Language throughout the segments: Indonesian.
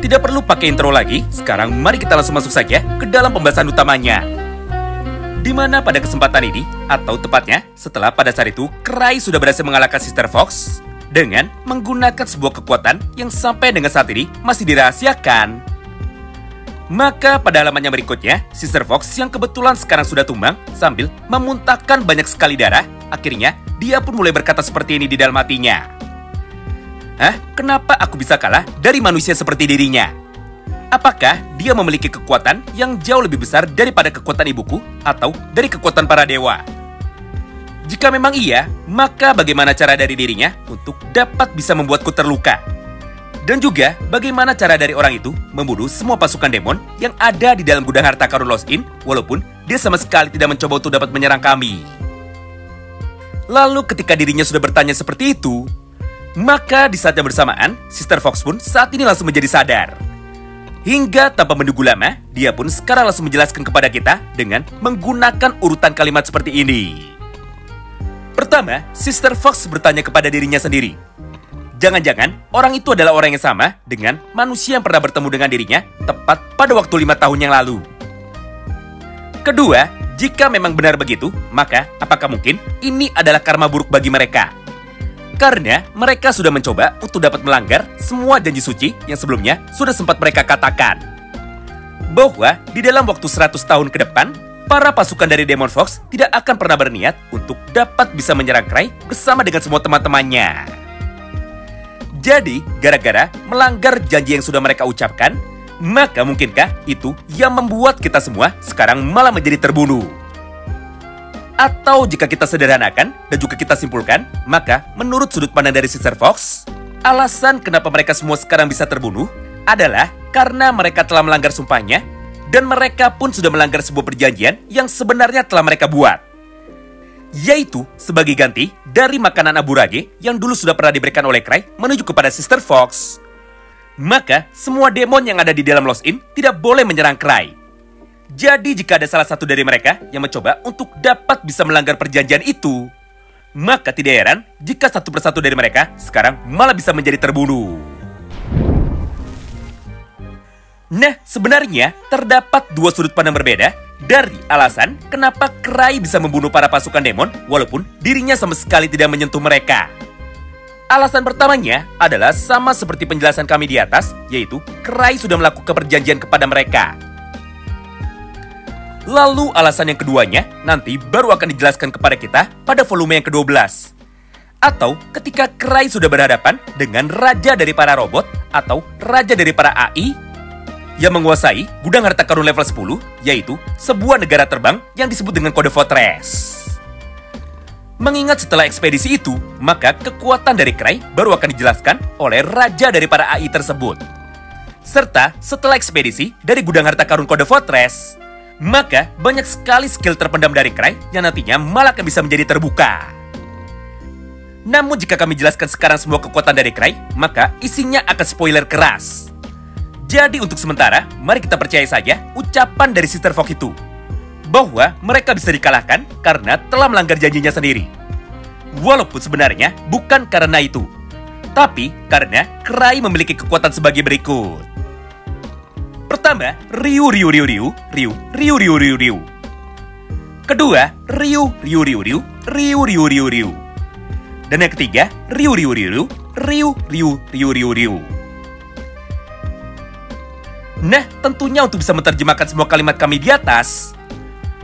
Tidak perlu pakai intro lagi, sekarang mari kita langsung masuk saja ke dalam pembahasan utamanya. Di mana pada kesempatan ini, atau tepatnya setelah pada saat itu Cry sudah berhasil mengalahkan Sister Fox dengan menggunakan sebuah kekuatan yang sampai dengan saat ini masih dirahasiakan. Maka pada halaman yang berikutnya, Sister Fox yang kebetulan sekarang sudah tumbang sambil memuntahkan banyak sekali darah, akhirnya dia pun mulai berkata seperti ini di dalam hatinya. Hah? Kenapa aku bisa kalah dari manusia seperti dirinya? Apakah dia memiliki kekuatan yang jauh lebih besar daripada kekuatan ibuku atau dari kekuatan para dewa? Jika memang iya, maka bagaimana cara dari dirinya untuk dapat bisa membuatku terluka? Dan juga bagaimana cara dari orang itu membunuh semua pasukan demon yang ada di dalam gudang harta karun Lost Inn, walaupun dia sama sekali tidak mencoba untuk dapat menyerang kami. Lalu ketika dirinya sudah bertanya seperti itu, maka di saat yang bersamaan, Sister Fox pun saat ini langsung menjadi sadar. Hingga tanpa menunggu lama, dia pun sekarang langsung menjelaskan kepada kita dengan menggunakan urutan kalimat seperti ini. Pertama, Sister Fox bertanya kepada dirinya sendiri. Jangan-jangan orang itu adalah orang yang sama dengan manusia yang pernah bertemu dengan dirinya tepat pada waktu 5 tahun yang lalu. Kedua, jika memang benar begitu, maka apakah mungkin ini adalah karma buruk bagi mereka? Karena mereka sudah mencoba untuk dapat melanggar semua janji suci yang sebelumnya sudah sempat mereka katakan. Bahwa di dalam waktu 100 tahun ke depan, para pasukan dari Demon Fox tidak akan pernah berniat untuk dapat bisa menyerang Cry bersama dengan semua teman-temannya. Jadi, gara-gara melanggar janji yang sudah mereka ucapkan, maka mungkinkah itu yang membuat kita semua sekarang malah menjadi terbunuh? Atau jika kita sederhanakan dan juga kita simpulkan, maka menurut sudut pandang dari Sister Fox, alasan kenapa mereka semua sekarang bisa terbunuh adalah karena mereka telah melanggar sumpahnya dan mereka pun sudah melanggar sebuah perjanjian yang sebenarnya telah mereka buat. Yaitu sebagai ganti dari makanan aburage yang dulu sudah pernah diberikan oleh Cry menuju kepada Sister Fox. Maka semua demon yang ada di dalam Lost Inn tidak boleh menyerang Cry. Jadi jika ada salah satu dari mereka yang mencoba untuk dapat bisa melanggar perjanjian itu, maka tidak heran jika satu persatu dari mereka sekarang malah bisa menjadi terbunuh. Nah, sebenarnya terdapat dua sudut pandang berbeda dari alasan kenapa Cry bisa membunuh para pasukan demon walaupun dirinya sama sekali tidak menyentuh mereka. Alasan pertamanya adalah sama seperti penjelasan kami di atas, yaitu Cry sudah melakukan perjanjian kepada mereka. Lalu alasan yang keduanya nanti baru akan dijelaskan kepada kita pada volume yang ke-12. Atau ketika Cry sudah berhadapan dengan raja dari para robot atau raja dari para AI yang menguasai gudang harta karun level 10, yaitu sebuah negara terbang yang disebut dengan kode Fortress. Mengingat setelah ekspedisi itu, maka kekuatan dari Cry baru akan dijelaskan oleh raja dari para AI tersebut. Serta setelah ekspedisi dari gudang harta karun kode Fortress, maka banyak sekali skill terpendam dari Cry yang nantinya malah akan bisa menjadi terbuka. Namun jika kami jelaskan sekarang semua kekuatan dari Cry, maka isinya akan spoiler keras. Jadi untuk sementara, mari kita percaya saja ucapan dari Sister Fox itu, bahwa mereka bisa dikalahkan karena telah melanggar janjinya sendiri. Walaupun sebenarnya bukan karena itu, tapi karena Cry memiliki kekuatan sebagai berikut. Pertama, Ryu. Kedua, Ryu. Dan yang ketiga, Ryu. Nah, tentunya untuk bisa menerjemahkan semua kalimat kami di atas,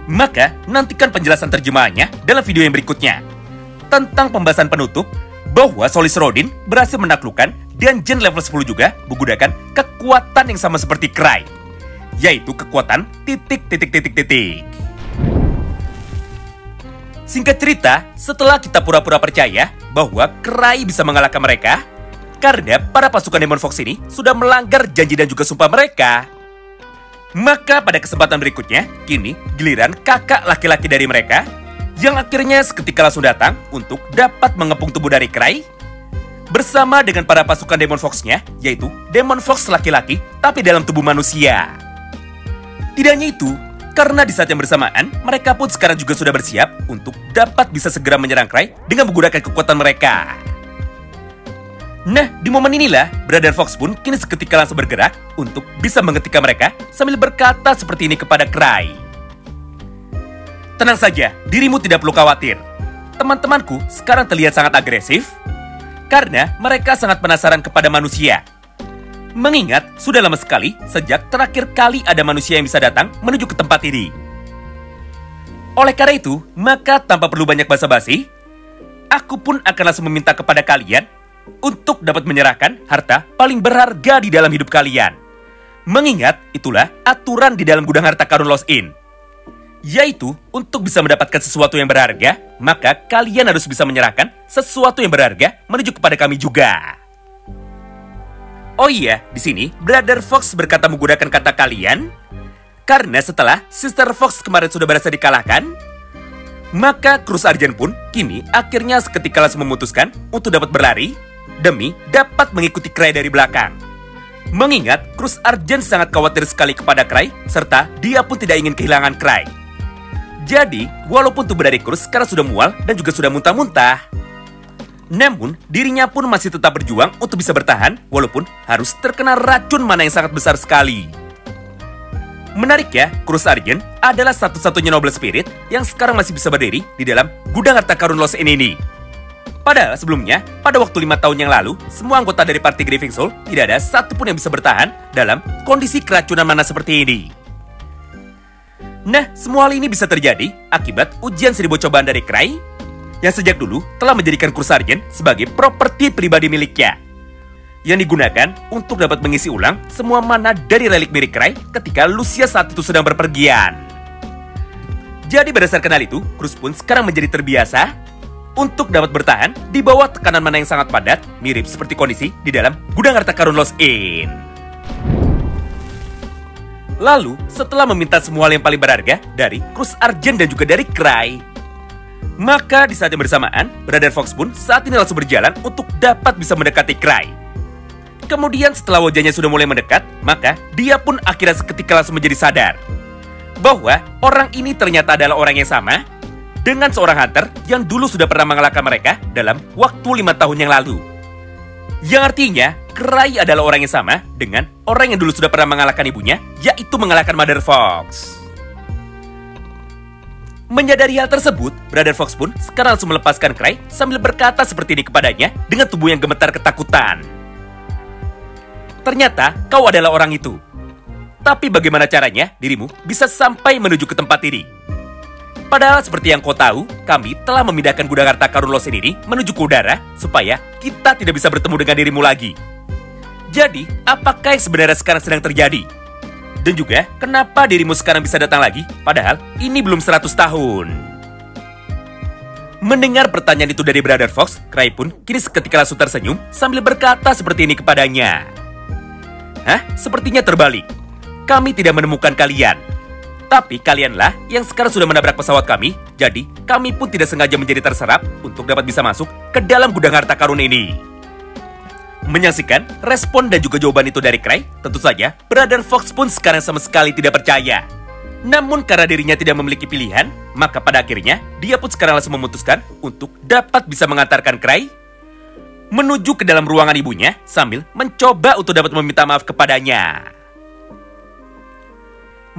maka nantikan penjelasan terjemahannya dalam video yang berikutnya. Tentang pembahasan penutup, bahwa Solis Rodin berhasil menaklukkan dungeon level 10 juga menggunakan kekuatan yang sama seperti Cry, yaitu kekuatan titik. Singkat cerita, setelah kita pura-pura percaya bahwa Cry bisa mengalahkan mereka, karena para pasukan Demon Fox ini sudah melanggar janji dan juga sumpah mereka, maka pada kesempatan berikutnya, kini giliran kakak laki-laki dari mereka yang akhirnya seketika langsung datang untuk dapat mengepung tubuh dari Cry bersama dengan para pasukan Demon Fox-nya, yaitu Demon Fox laki-laki tapi dalam tubuh manusia. Tidak hanya itu, karena di saat yang bersamaan, mereka pun sekarang juga sudah bersiap untuk dapat bisa segera menyerang Cry dengan menggunakan kekuatan mereka. Nah, di momen inilah, Brother Fox pun kini seketika langsung bergerak untuk bisa mengetika mereka sambil berkata seperti ini kepada Cry. Tenang saja, dirimu tidak perlu khawatir. Teman-temanku sekarang terlihat sangat agresif karena mereka sangat penasaran kepada manusia. Mengingat sudah lama sekali sejak terakhir kali ada manusia yang bisa datang menuju ke tempat ini. Oleh karena itu, maka tanpa perlu banyak basa-basi, aku pun akan langsung meminta kepada kalian untuk dapat menyerahkan harta paling berharga di dalam hidup kalian. Mengingat itulah aturan di dalam gudang harta karun Lost Inn, yaitu untuk bisa mendapatkan sesuatu yang berharga, maka kalian harus bisa menyerahkan sesuatu yang berharga menuju kepada kami juga. Oh iya, di sini Brother Fox berkata menggunakan kata kalian karena setelah Sister Fox kemarin sudah berhasil dikalahkan, maka Cruz Argent pun kini akhirnya seketika langsung memutuskan untuk dapat berlari demi dapat mengikuti Cry dari belakang. Mengingat Cruz Argent sangat khawatir sekali kepada Cry, serta dia pun tidak ingin kehilangan Cry. Jadi, walaupun tubuh dari Cruz sekarang sudah mual dan juga sudah muntah-muntah, namun dirinya pun masih tetap berjuang untuk bisa bertahan walaupun harus terkena racun mana yang sangat besar sekali. Menarik ya, Cruz Argent adalah satu-satunya noble spirit yang sekarang masih bisa berdiri di dalam gudang harta karun Lost Inn ini. Padahal sebelumnya, pada waktu 5 tahun yang lalu, semua anggota dari party Grieving Soul tidak ada satupun yang bisa bertahan dalam kondisi keracunan mana seperti ini. Nah, semua hal ini bisa terjadi akibat ujian 1000 cobaan dari Cry yang sejak dulu telah menjadikan Cruz Argent sebagai properti pribadi miliknya, yang digunakan untuk dapat mengisi ulang semua mana dari relik milik Cry ketika Lucia saat itu sedang berpergian. Jadi berdasarkan hal itu, Cruz pun sekarang menjadi terbiasa untuk dapat bertahan di bawah tekanan mana yang sangat padat, mirip seperti kondisi di dalam gudang harta karun Lost Inn. Lalu, setelah meminta semua hal yang paling berharga dari Cruz Argent dan juga dari Cry, maka di saat yang bersamaan, Brother Fox pun saat ini langsung berjalan untuk dapat bisa mendekati Cry. Kemudian setelah wajahnya sudah mulai mendekat, maka dia pun akhirnya seketika langsung menjadi sadar bahwa orang ini ternyata adalah orang yang sama dengan seorang hunter yang dulu sudah pernah mengalahkan mereka dalam waktu 5 tahun yang lalu. Yang artinya, Cry adalah orang yang sama dengan orang yang dulu sudah pernah mengalahkan ibunya, yaitu mengalahkan Mother Fox. Menyadari hal tersebut, Brother Fox pun sekarang langsung melepaskan Cry sambil berkata seperti ini kepadanya dengan tubuh yang gemetar ketakutan. Ternyata kau adalah orang itu. Tapi bagaimana caranya dirimu bisa sampai menuju ke tempat ini? Padahal seperti yang kau tahu, kami telah memindahkan gudang harta karun Lost Inn ini menuju ke udara supaya kita tidak bisa bertemu dengan dirimu lagi. Jadi, apakah yang sebenarnya sekarang sedang terjadi? Dan juga, kenapa dirimu sekarang bisa datang lagi, padahal ini belum 100 tahun? Mendengar pertanyaan itu dari Brother Fox, Cry pun kini seketika langsung tersenyum sambil berkata seperti ini kepadanya. Hah? Sepertinya terbalik. Kami tidak menemukan kalian. Tapi kalianlah yang sekarang sudah menabrak pesawat kami, jadi kami pun tidak sengaja menjadi terserap untuk dapat bisa masuk ke dalam gudang harta karun ini. Menyaksikan respon dan juga jawaban itu dari Cry, tentu saja Brother Fox pun sekarang sama sekali tidak percaya. Namun karena dirinya tidak memiliki pilihan, maka pada akhirnya dia pun sekarang langsung memutuskan untuk dapat bisa mengantarkan Cry menuju ke dalam ruangan ibunya sambil mencoba untuk dapat meminta maaf kepadanya.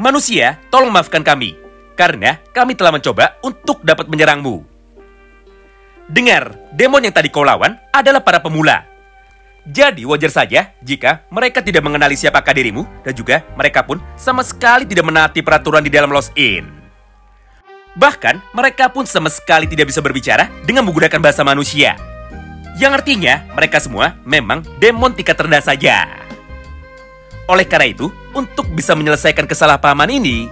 Manusia, tolong maafkan kami, karena kami telah mencoba untuk dapat menyerangmu. Dengar, demon yang tadi kau lawan adalah para pemula. Jadi wajar saja jika mereka tidak mengenali siapakah dirimu, dan juga mereka pun sama sekali tidak menaati peraturan di dalam Lost Inn. Bahkan, mereka pun sama sekali tidak bisa berbicara dengan menggunakan bahasa manusia. Yang artinya, mereka semua memang demon tingkat rendah saja. Oleh karena itu, untuk bisa menyelesaikan kesalahpahaman ini,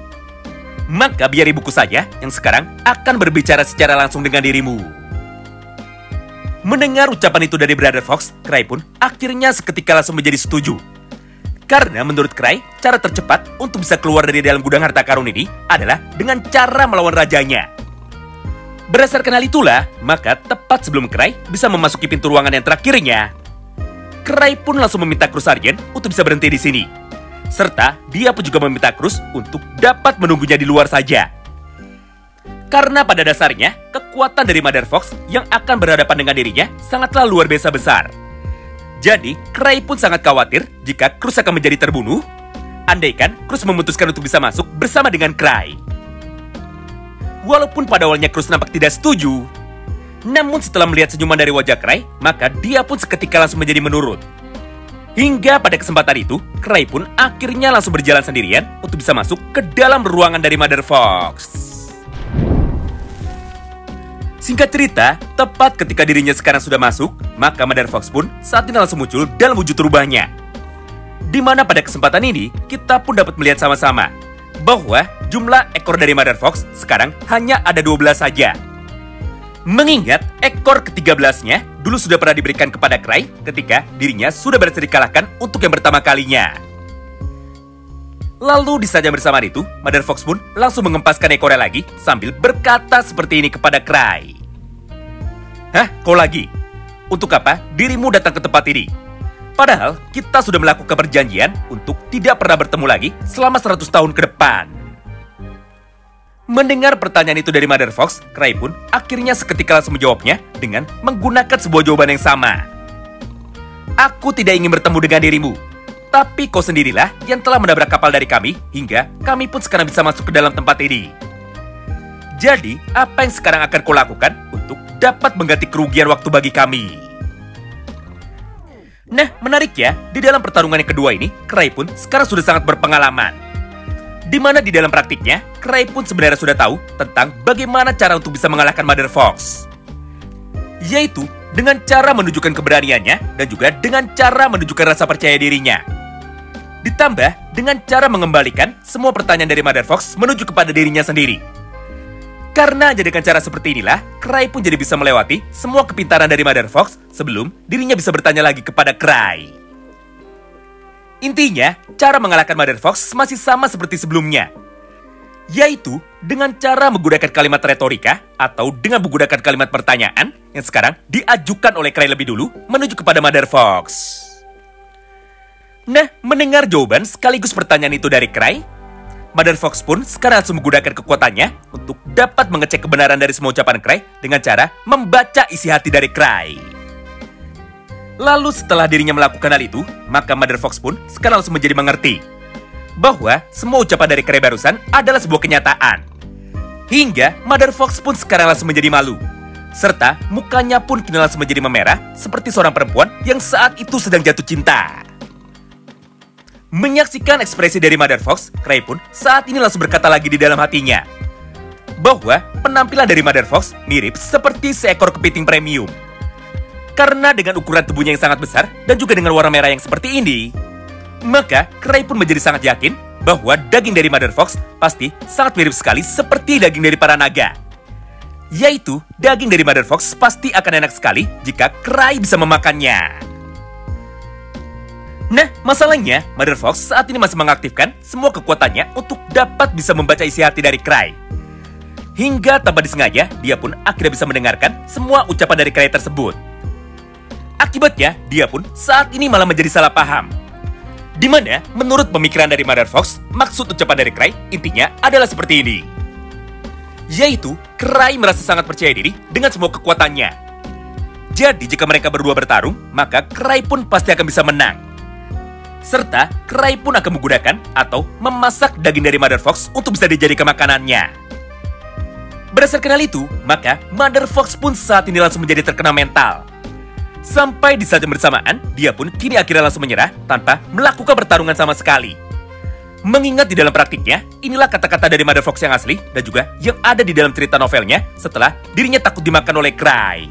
maka biar ibuku saja yang sekarang akan berbicara secara langsung dengan dirimu. Mendengar ucapan itu dari Brother Fox, Cry pun akhirnya seketika langsung menjadi setuju. Karena menurut Cry, cara tercepat untuk bisa keluar dari dalam gudang harta karun ini adalah dengan cara melawan rajanya. Berdasarkan hal itulah, maka tepat sebelum Cry bisa memasuki pintu ruangan yang terakhirnya, Cry pun langsung meminta Cruz Argent untuk bisa berhenti di sini. Serta dia pun juga meminta Cruz untuk dapat menunggunya di luar saja. Karena pada dasarnya, kekuatan dari Mother Fox yang akan berhadapan dengan dirinya sangatlah luar biasa besar. Jadi, Cray pun sangat khawatir jika Cruz akan menjadi terbunuh, andaikan Cruz memutuskan untuk bisa masuk bersama dengan Cray. Walaupun pada awalnya Cruz nampak tidak setuju, namun setelah melihat senyuman dari wajah Cray, maka dia pun seketika langsung menjadi menurut. Hingga pada kesempatan itu, Cray pun akhirnya langsung berjalan sendirian untuk bisa masuk ke dalam ruangan dari Mother Fox. Singkat cerita, tepat ketika dirinya sekarang sudah masuk, maka Mother Fox pun saat ini langsung muncul dalam wujud rubahnya. Di mana pada kesempatan ini, kita pun dapat melihat sama-sama bahwa jumlah ekor dari Mother Fox sekarang hanya ada 12 saja. Mengingat ekor ke-13-nya dulu sudah pernah diberikan kepada Cray ketika dirinya sudah berhasil dikalahkan untuk yang pertama kalinya. Lalu di saat yang bersamaan itu, Mother Fox pun langsung mengempaskan ekornya lagi sambil berkata seperti ini kepada Cray. "Hah, kau lagi? Untuk apa dirimu datang ke tempat ini? Padahal kita sudah melakukan perjanjian untuk tidak pernah bertemu lagi selama 100 tahun ke depan." Mendengar pertanyaan itu dari Mother Fox, Cray pun akhirnya seketika langsung menjawabnya dengan menggunakan sebuah jawaban yang sama. "Aku tidak ingin bertemu dengan dirimu, tapi kau sendirilah yang telah menabrak kapal dari kami hingga kami pun sekarang bisa masuk ke dalam tempat ini. Jadi, apa yang sekarang akan kau lakukan untuk dapat mengganti kerugian waktu bagi kami?" Nah, menarik ya, di dalam pertarungan yang kedua ini, Cray pun sekarang sudah sangat berpengalaman. Di mana di dalam praktiknya, Cray pun sebenarnya sudah tahu tentang bagaimana cara untuk bisa mengalahkan Mother Fox. Yaitu dengan cara menunjukkan keberaniannya dan juga dengan cara menunjukkan rasa percaya dirinya. Ditambah dengan cara mengembalikan semua pertanyaan dari Mother Fox menuju kepada dirinya sendiri. Karena dengan cara seperti inilah, Cray pun jadi bisa melewati semua kepintaran dari Mother Fox sebelum dirinya bisa bertanya lagi kepada Cray. Intinya, cara mengalahkan Mother Fox masih sama seperti sebelumnya. Yaitu dengan cara menggunakan kalimat retorika atau dengan menggunakan kalimat pertanyaan yang sekarang diajukan oleh Cray lebih dulu menuju kepada Mother Fox. Nah, mendengar jawaban sekaligus pertanyaan itu dari Cray, Mother Fox pun sekarang langsung menggunakan kekuatannya untuk dapat mengecek kebenaran dari semua ucapan Cray dengan cara membaca isi hati dari Cray. Lalu setelah dirinya melakukan hal itu, maka Mother Fox pun sekarang langsung menjadi mengerti bahwa semua ucapan dari Cray barusan adalah sebuah kenyataan. Hingga Mother Fox pun sekarang langsung menjadi malu. Serta mukanya pun kini langsung menjadi memerah seperti seorang perempuan yang saat itu sedang jatuh cinta. Menyaksikan ekspresi dari Mother Fox, Cray pun saat ini langsung berkata lagi di dalam hatinya bahwa penampilan dari Mother Fox mirip seperti seekor kepiting premium. Karena dengan ukuran tubuhnya yang sangat besar dan juga dengan warna merah yang seperti ini, maka Cray pun menjadi sangat yakin bahwa daging dari Mother Fox pasti sangat mirip sekali seperti daging dari para naga. Yaitu, daging dari Mother Fox pasti akan enak sekali jika Cray bisa memakannya. Nah, masalahnya Mother Fox saat ini masih mengaktifkan semua kekuatannya untuk dapat bisa membaca isi hati dari Cray. Hingga tanpa disengaja, dia pun akhirnya bisa mendengarkan semua ucapan dari Cray tersebut. Akibatnya, dia pun saat ini malah menjadi salah paham. Di mana, menurut pemikiran dari Mother Fox, maksud ucapan dari Cray intinya adalah seperti ini. Yaitu, Cray merasa sangat percaya diri dengan semua kekuatannya. Jadi, jika mereka berdua bertarung, maka Cray pun pasti akan bisa menang. Serta, Cray pun akan menggunakan atau memasak daging dari Mother Fox untuk bisa dijadikan makanannya. Berdasarkan hal itu, maka Mother Fox pun saat ini langsung menjadi terkena mental. Sampai di saat yang bersamaan, dia pun kini akhirnya langsung menyerah tanpa melakukan pertarungan sama sekali. Mengingat di dalam praktiknya, inilah kata-kata dari Mother Fox yang asli dan juga yang ada di dalam cerita novelnya setelah dirinya takut dimakan oleh Cray.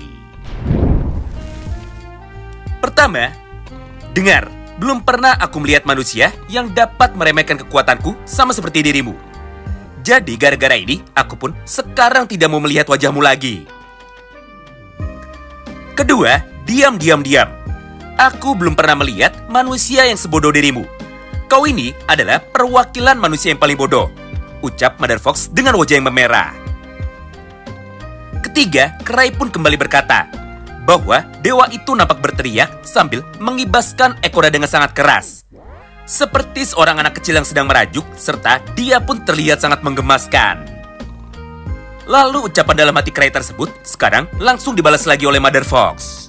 Pertama, dengar, belum pernah aku melihat manusia yang dapat meremehkan kekuatanku sama seperti dirimu. Jadi gara-gara ini, aku pun sekarang tidak mau melihat wajahmu lagi. Kedua, diam. Aku belum pernah melihat manusia yang sebodoh dirimu. Kau ini adalah perwakilan manusia yang paling bodoh, ucap Mother Fox dengan wajah yang memerah. Ketiga, Cray pun kembali berkata bahwa dewa itu nampak berteriak sambil mengibaskan ekornya dengan sangat keras. Seperti seorang anak kecil yang sedang merajuk, serta dia pun terlihat sangat menggemaskan. Lalu ucapan dalam hati Cray tersebut sekarang langsung dibalas lagi oleh Mother Fox.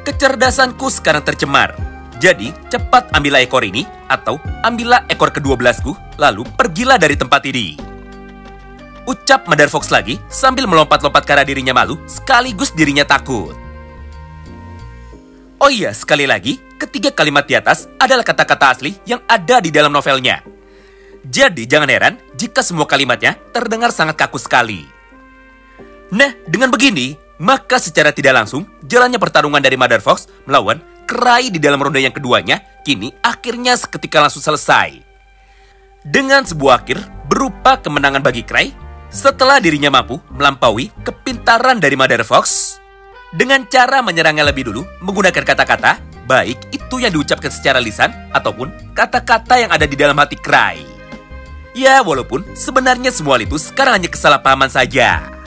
Kecerdasanku sekarang tercemar. Jadi, cepat ambillah ekor ini, atau ambillah ekor ke-12ku, lalu pergilah dari tempat ini. Ucap Mother Fox lagi sambil melompat-lompat karena dirinya malu, sekaligus dirinya takut. Oh iya, sekali lagi, ketiga kalimat di atas adalah kata-kata asli yang ada di dalam novelnya. Jadi, jangan heran jika semua kalimatnya terdengar sangat kaku sekali. Nah, dengan begini, maka secara tidak langsung, jalannya pertarungan dari Mother Fox melawan Cry di dalam ronde yang keduanya, kini akhirnya seketika langsung selesai. Dengan sebuah akhir berupa kemenangan bagi Cry, setelah dirinya mampu melampaui kepintaran dari Mother Fox, dengan cara menyerangnya lebih dulu menggunakan kata-kata, baik itu yang diucapkan secara lisan, ataupun kata-kata yang ada di dalam hati Cry. Ya, walaupun sebenarnya semua itu sekarang hanya kesalahpahaman saja.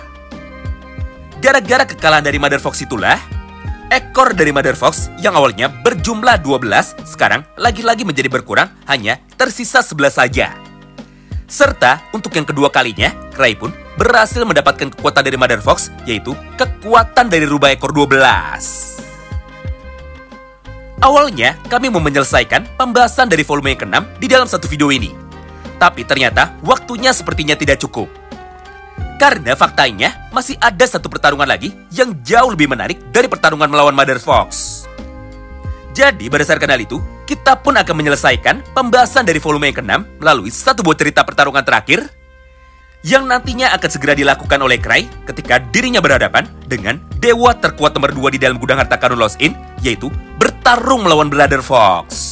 Gara-gara kekalahan dari Mother Fox itulah, ekor dari Mother Fox yang awalnya berjumlah 12, sekarang lagi-lagi menjadi berkurang, hanya tersisa 11 saja. Serta untuk yang kedua kalinya, Cry pun berhasil mendapatkan kekuatan dari Mother Fox, yaitu kekuatan dari rubah ekor 12. Awalnya, kami mau menyelesaikan pembahasan dari volume yang ke-6 di dalam satu video ini. Tapi ternyata waktunya sepertinya tidak cukup. Karena faktanya masih ada satu pertarungan lagi yang jauh lebih menarik dari pertarungan melawan Mother Fox. Jadi berdasarkan hal itu, kita pun akan menyelesaikan pembahasan dari volume yang ke-6 melalui satu buah cerita pertarungan terakhir yang nantinya akan segera dilakukan oleh Cry ketika dirinya berhadapan dengan dewa terkuat nomor 2 di dalam gudang harta karun Lost In, yaitu bertarung melawan Mother Fox.